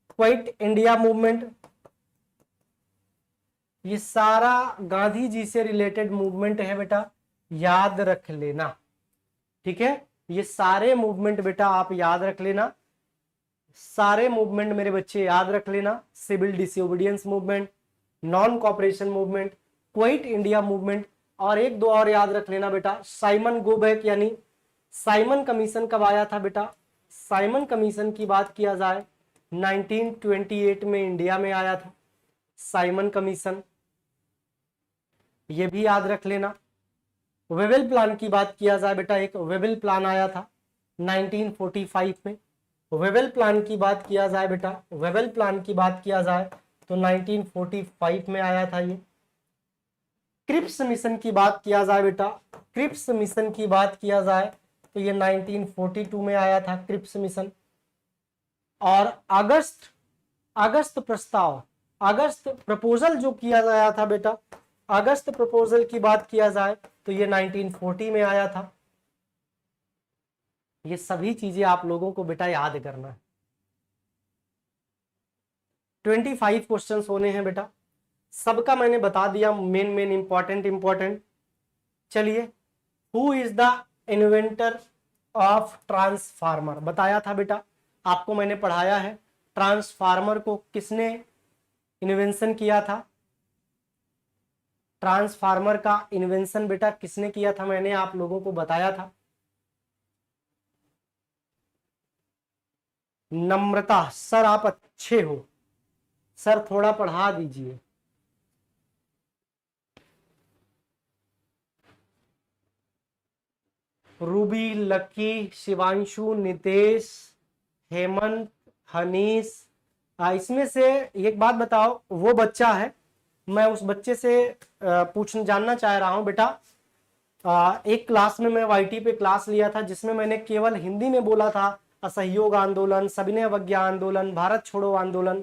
क्विट इंडिया मूवमेंट। ये सारा गांधी जी से रिलेटेड मूवमेंट है बेटा, याद रख लेना, ठीक है। ये सारे मूवमेंट बेटा आप याद रख लेना, सारे मूवमेंट मेरे बच्चे याद रख लेना। Civil disobedience movement, non cooperation movement, quit India movement, और एक दो और याद रख लेना बेटा। साइमन गो बैक, यानी साइमन कमीशन कब आया था बेटा? साइमन कमीशन की बात किया जाए 1928 में इंडिया में आया था साइमन कमीशन, ये भी याद रख लेना। वेवेल प्लान की बात किया जाए बेटा, एक वेवेल प्लान आया था 1945 में। वेवेल प्लान की बात किया जाए बेटा, वेवेल प्लान की बात किया जाए तो 1945 में आया था ये। क्रिप्स मिशन की बात किया जाए बेटा, क्रिप्स मिशन की बात किया जाए तो ये 1942 में आया था क्रिप्स मिशन। और अगस्त प्रस्ताव, अगस्त प्रपोजल जो किया गया था बेटा, अगस्त प्रपोजल की बात किया जाए तो ये 1940 में आया था। ये सभी चीजें आप लोगों को बेटा याद करना है। 25 क्वेश्चंस होने हैं बेटा, सबका मैंने बता दिया, मेन इंपॉर्टेंट। चलिए, who is the inventor of transformer? बताया था बेटा, आपको मैंने पढ़ाया है ट्रांसफार्मर को किसने इन्वेंशन किया था। ट्रांसफार्मर का इन्वेंशन बेटा किसने किया था, मैंने आप लोगों को बताया था। नम्रता, सर आप अच्छे हो, सर थोड़ा पढ़ा दीजिए। रूबी, लकी, शिवांशु, नितेश, हेमंत, हनीश, इसमें से एक बात बताओ, वो बच्चा है, मैं उस बच्चे से जानना चाह रहा हूं बेटा। एक क्लास में मैं वाईटी पे क्लास लिया था जिसमें मैंने केवल हिंदी में बोला था असहयोग आंदोलन, सविनय अवज्ञा आंदोलन, भारत छोड़ो आंदोलन।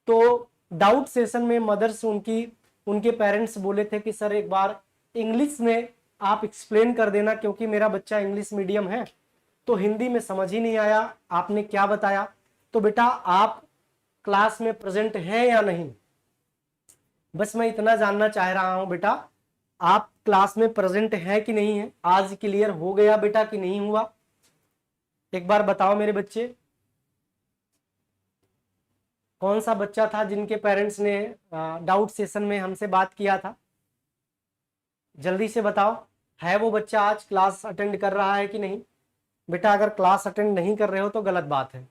तो डाउट सेशन में मदर्स उनके पेरेंट्स बोले थे कि सर एक बार इंग्लिश में आप एक्सप्लेन कर देना, क्योंकि मेरा बच्चा इंग्लिश मीडियम है तो हिंदी में समझ ही नहीं आया आपने क्या बताया। तो बेटा आप क्लास में प्रेजेंट हैं या नहीं, बस मैं इतना जानना चाह रहा हूं बेटा, आप क्लास में प्रेजेंट है कि नहीं है? आज क्लियर हो गया बेटा कि नहीं हुआ? एक बार बताओ मेरे बच्चे, कौन सा बच्चा था जिनके पेरेंट्स ने डाउट सेशन में हमसे बात किया था? जल्दी से बताओ, है वो बच्चा आज क्लास अटेंड कर रहा है कि नहीं? बेटा अगर क्लास अटेंड नहीं कर रहे हो तो गलत बात है।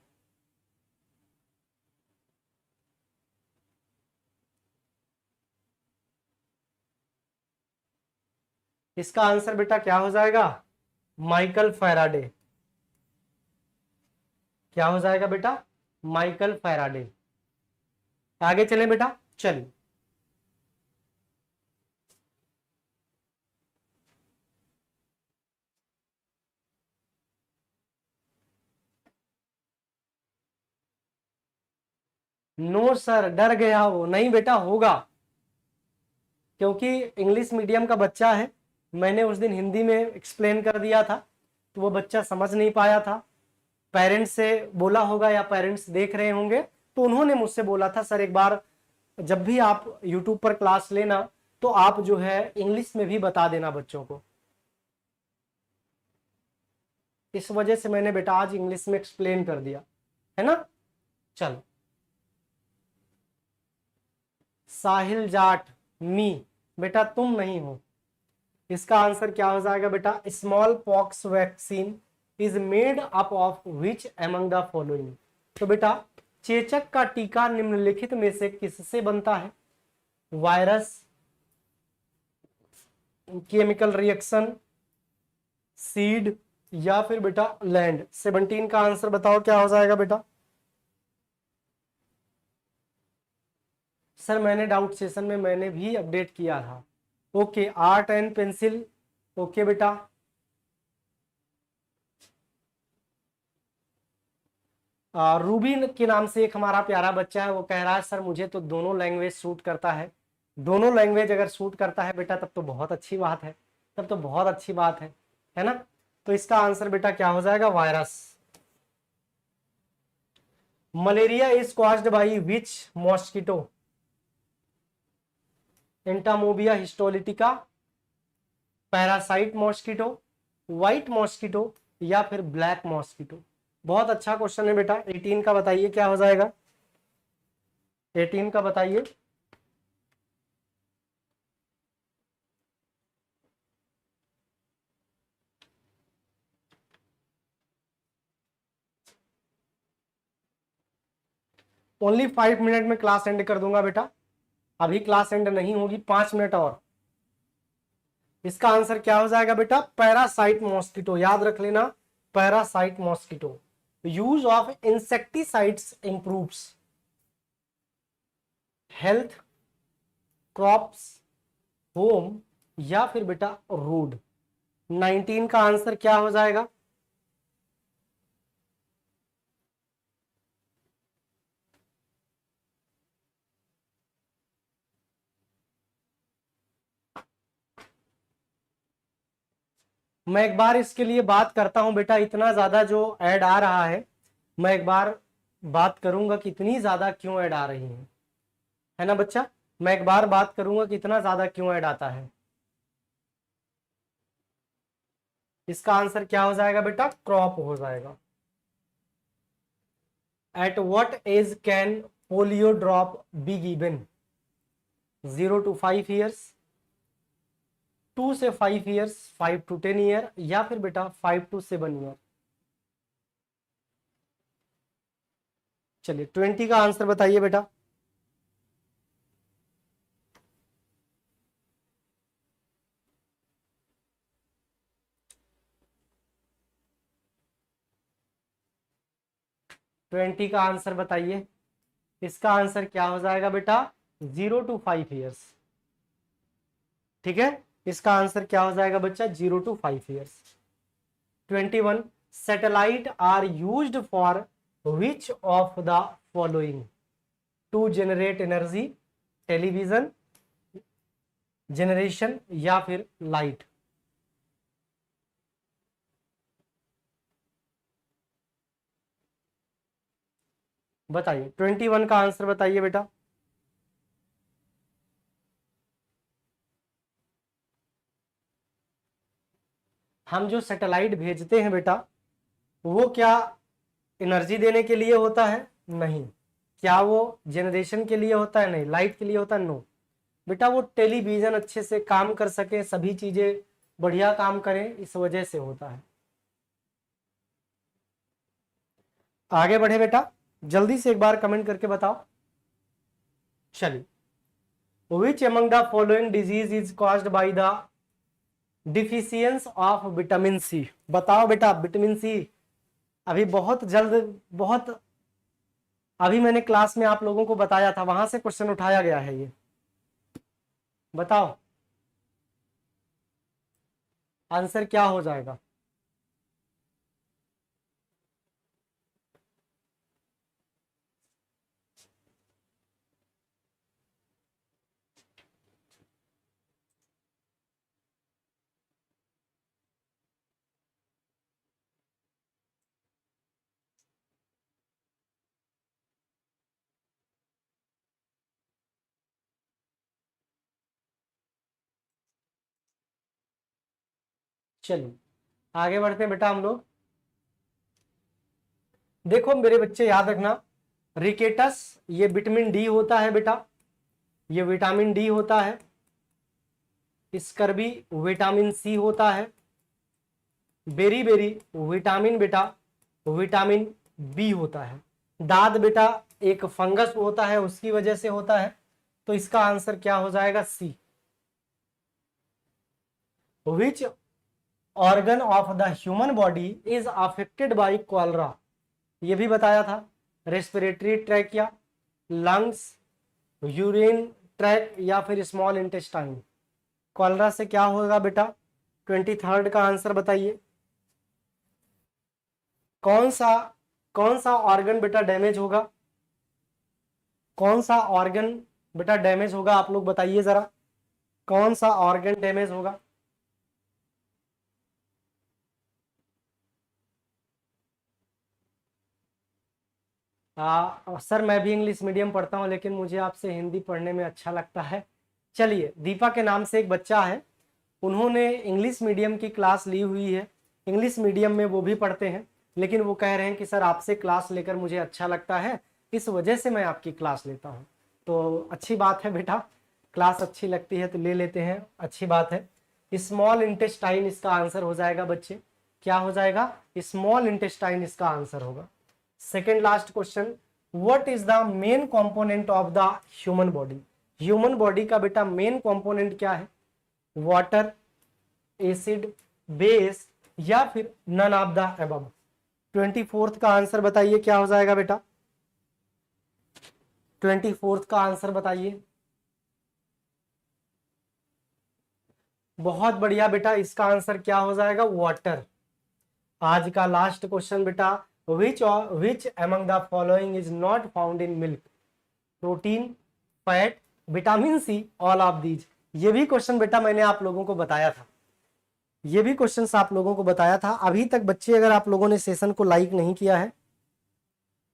इसका आंसर बेटा क्या हो जाएगा? Michael Faraday. क्या हो जाएगा बेटा, माइकल फैराडे। आगे चलें बेटा, चलिए। नो सर, डर गया वो, नहीं बेटा होगा, क्योंकि इंग्लिश मीडियम का बच्चा है। मैंने उस दिन हिंदी में एक्सप्लेन कर दिया था, तो वो बच्चा समझ नहीं पाया था। पेरेंट्स से बोला होगा या पेरेंट्स देख रहे होंगे, तो उन्होंने मुझसे बोला था सर एक बार जब भी आप यूट्यूब पर क्लास लेना तो आप जो है इंग्लिश में भी बता देना बच्चों को। इस वजह से मैंने बेटा आज इंग्लिश में एक्सप्लेन कर दिया, है ना। चलो, साहिल जाट, मी, बेटा तुम नहीं हो। इसका आंसर क्या हो जाएगा बेटा, small pox vaccine is made up of which among the following. तो बेटा चेचक का टीका निम्नलिखित में से किससे बनता है, वायरस, केमिकल रिएक्शन, सीड, या फिर बेटा लैंड। 17 का आंसर बताओ क्या हो जाएगा बेटा। सर मैंने डाउट सेशन में मैंने भी अपडेट किया था। Okay, art and pencil, okay बेटा। रूबी के नाम से एक हमारा प्यारा बच्चा है, वो कह रहा है सर मुझे तो दोनों लैंग्वेज सूट करता है। दोनों लैंग्वेज अगर सूट करता है बेटा तब तो बहुत अच्छी बात है, तब तो बहुत अच्छी बात है ना। तो इसका आंसर बेटा क्या हो जाएगा, virus. Malaria is caused by which mosquito, entamoeba histolytica, parasite mosquito, white mosquito, या फिर ब्लैक मॉस्किटो। बहुत अच्छा क्वेश्चन है बेटा। 18 का बताइए क्या हो जाएगा, 18 का बताइए। ओनली 5 मिनट में क्लास एंड कर दूंगा बेटा, अभी क्लास एंड नहीं होगी, 5 मिनट और। इसका आंसर क्या हो जाएगा बेटा, पैरासाइट मॉस्किटो, याद रख लेना, parasite mosquito. Use of insecticides improves health, crops, home, या फिर बेटा रोड। 19 का आंसर क्या हो जाएगा, मैं एक बार इसके लिए बात करता हूं बेटा। इतना ज्यादा जो ऐड आ रहा है, मैं एक बार बात करूंगा कि इतनी ज्यादा क्यों ऐड आ रही है ना बच्चा। मैं एक बार बात करूंगा कि इतना ज्यादा क्यों ऐड आता है। इसका आंसर क्या हो जाएगा बेटा, क्रॉप हो जाएगा। At what age can polio drop be given, 0 to 5 years, 2 से 5 ईयर्स, 5 to 10 ईयर, या फिर बेटा 5 to 7 ईयर। चलिए 20 का आंसर बताइए बेटा। ट्वेंटी का आंसर बताइए। इसका आंसर क्या हो जाएगा बेटा, 0 to 5 ईयर्स। ठीक है, इसका आंसर क्या हो जाएगा बच्चा, 0 to 5 years. 21, satellite are used for which of the following, to generate energy, television, generation, या फिर लाइट। बताइए 21 का आंसर बताइए बेटा। हम जो सैटेलाइट भेजते हैं बेटा, वो क्या एनर्जी देने के लिए होता है, नहीं। क्या वो जनरेशन के लिए होता है, नहीं। लाइट के लिए होता है, नो। बेटा वो टेलीविजन अच्छे से काम कर सके, सभी चीजें बढ़िया काम करें, इस वजह से होता है। आगे बढ़े बेटा, जल्दी से एक बार कमेंट करके बताओ। चलिए, which among the following disease is caused by the deficiency of vitamin C. बताओ बेटा, विटामिन सी अभी बहुत जल्द, बहुत अभी मैंने क्लास में आप लोगों को बताया था, वहां से क्वेश्चन उठाया गया है ये। बताओ आंसर क्या हो जाएगा। चलिए आगे बढ़ते हैं बेटा हम लोग। देखो मेरे बच्चे याद रखना, रिकेटस ये विटामिन डी होता है बेटा, ये विटामिन डी होता है। स्कर्वी विटामिन सी होता है। बेरी बेरी विटामिन बेटा विटामिन बी होता है। दाद बेटा एक फंगस होता है, उसकी वजह से होता है, तो इसका आंसर क्या हो जाएगा, C. Which organ of the human body is affected by cholera, ये भी बताया था। रेस्पिरेटरी ट्रैक या लंग्स, यूरिन ट्रैक या फिर स्मॉल इंटेस्टाइन। कॉलरा से क्या होगा बेटा, 23rd का आंसर बताइए। कौन सा कौन सा ऑर्गन बेटा डैमेज होगा, कौन सा ऑर्गन बेटा डैमेज होगा, आप लोग बताइए जरा, कौन सा ऑर्गन डैमेज होगा। सर मैं भी इंग्लिश मीडियम पढ़ता हूँ, लेकिन मुझे आपसे हिंदी पढ़ने में अच्छा लगता है। चलिए, दीपा के नाम से एक बच्चा है, उन्होंने इंग्लिश मीडियम की क्लास ली हुई है, इंग्लिश मीडियम में वो भी पढ़ते हैं, लेकिन वो कह रहे हैं कि सर आपसे क्लास लेकर मुझे अच्छा लगता है, इस वजह से मैं आपकी क्लास लेता हूँ। तो अच्छी बात है बेटा, क्लास अच्छी लगती है तो ले लेते हैं, अच्छी बात है। स्मॉल इंटेस्टाइन इसका आंसर हो जाएगा बच्चे, क्या हो जाएगा, स्मॉल इंटेस्टाइन इसका आंसर होगा। Second last question, what is the main component of the human body. Human body का बेटा मेन कंपोनेंट क्या है, वाटर, एसिड, बेस या फिर none of the above. 24th का आंसर बताइए क्या हो जाएगा बेटा, 24th का आंसर बताइए। बहुत बढ़िया बेटा, इसका आंसर क्या हो जाएगा, वाटर। आज का लास्ट क्वेश्चन बेटा, which among the following is not found in milk. Protein, fat, vitamin C, all of these. ये भी क्वेश्चन बेटा मैंने आप लोगों को बताया था, ये भी क्वेश्चन आप लोगों को बताया था। अभी तक बच्चे अगर आप लोगों ने सेशन को लाइक नहीं किया है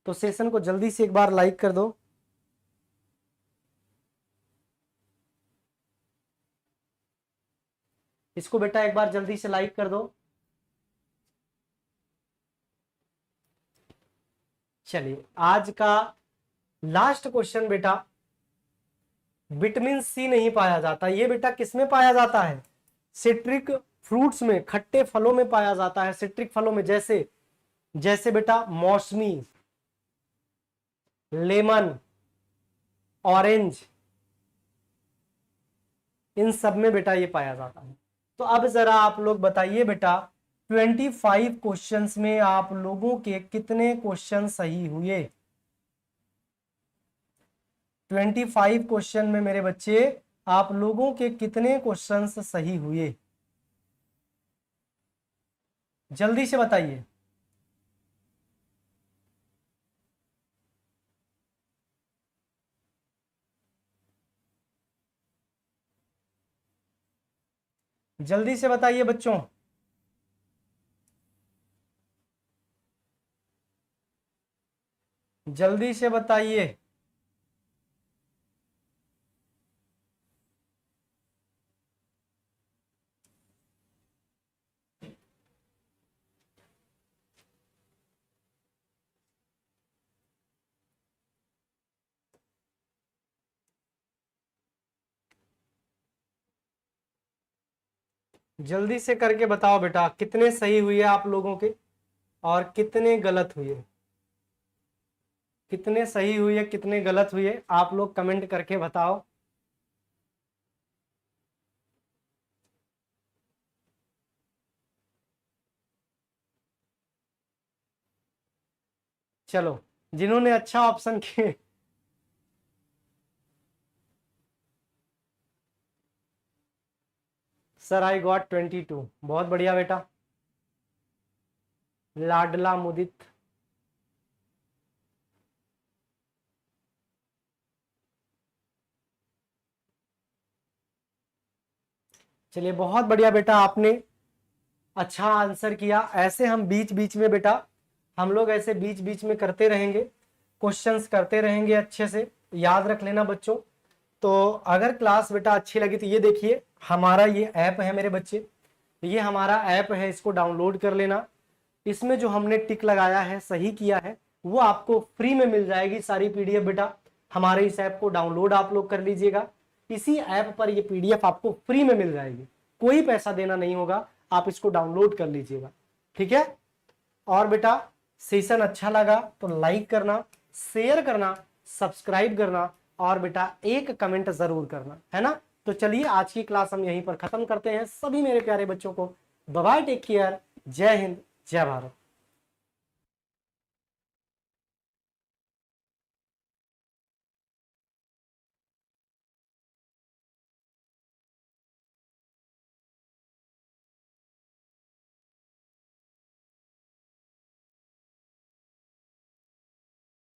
तो सेशन को जल्दी से एक बार लाइक कर दो। इसको बेटा एक बार जल्दी से लाइक कर दो। चलिए आज का लास्ट क्वेश्चन बेटा, विटामिन सी नहीं पाया जाता, ये बेटा किसमें पाया जाता है, सिट्रिक फ्रूट्स में, खट्टे फलों में पाया जाता है, सिट्रिक फलों में, जैसे जैसे बेटा मौसमी, लेमन, ऑरेंज, इन सब में बेटा ये पाया जाता है। तो अब जरा आप लोग बताइए बेटा, 25 क्वेश्चंस में आप लोगों के कितने क्वेश्चन सही हुए। 25 क्वेश्चन में मेरे बच्चे आप लोगों के कितने क्वेश्चंस सही हुए, जल्दी से बताइए। जल्दी से बताइए बच्चों, जल्दी से बताइए। जल्दी से करके बताओ बेटा, कितने सही हुए आप लोगों के और कितने गलत हुए, कितने सही हुए कितने गलत हुए, आप लोग कमेंट करके बताओ। चलो, जिन्होंने अच्छा ऑप्शन किए, सर आई गॉट 22। बहुत बढ़िया बेटा। लाडला मुदित, चलिए बहुत बढ़िया बेटा, आपने अच्छा आंसर किया। ऐसे हम बीच बीच में बेटा, हम लोग ऐसे बीच बीच में करते रहेंगे, क्वेश्चंस करते रहेंगे, अच्छे से याद रख लेना बच्चों। तो अगर क्लास बेटा अच्छी लगी तो ये देखिए हमारा ये ऐप है मेरे बच्चे, ये हमारा ऐप है, इसको डाउनलोड कर लेना। इसमें जो हमने टिक लगाया है, सही किया है, वो आपको फ्री में मिल जाएगी सारी पीडीएफ बेटा। हमारे इस ऐप को डाउनलोड आप लोग कर लीजिएगा। इसी ऐप पर ये पीडीएफ आपको फ्री में मिल जाएगी, कोई पैसा देना नहीं होगा, आप इसको डाउनलोड कर लीजिएगा, ठीक है। और बेटा सेशन अच्छा लगा तो लाइक करना, शेयर करना, सब्सक्राइब करना, और बेटा एक कमेंट जरूर करना, है ना। तो चलिए आज की क्लास हम यहीं पर खत्म करते हैं। सभी मेरे प्यारे बच्चों को बाय बाय, टेक केयर, जय हिंद, जय भारत।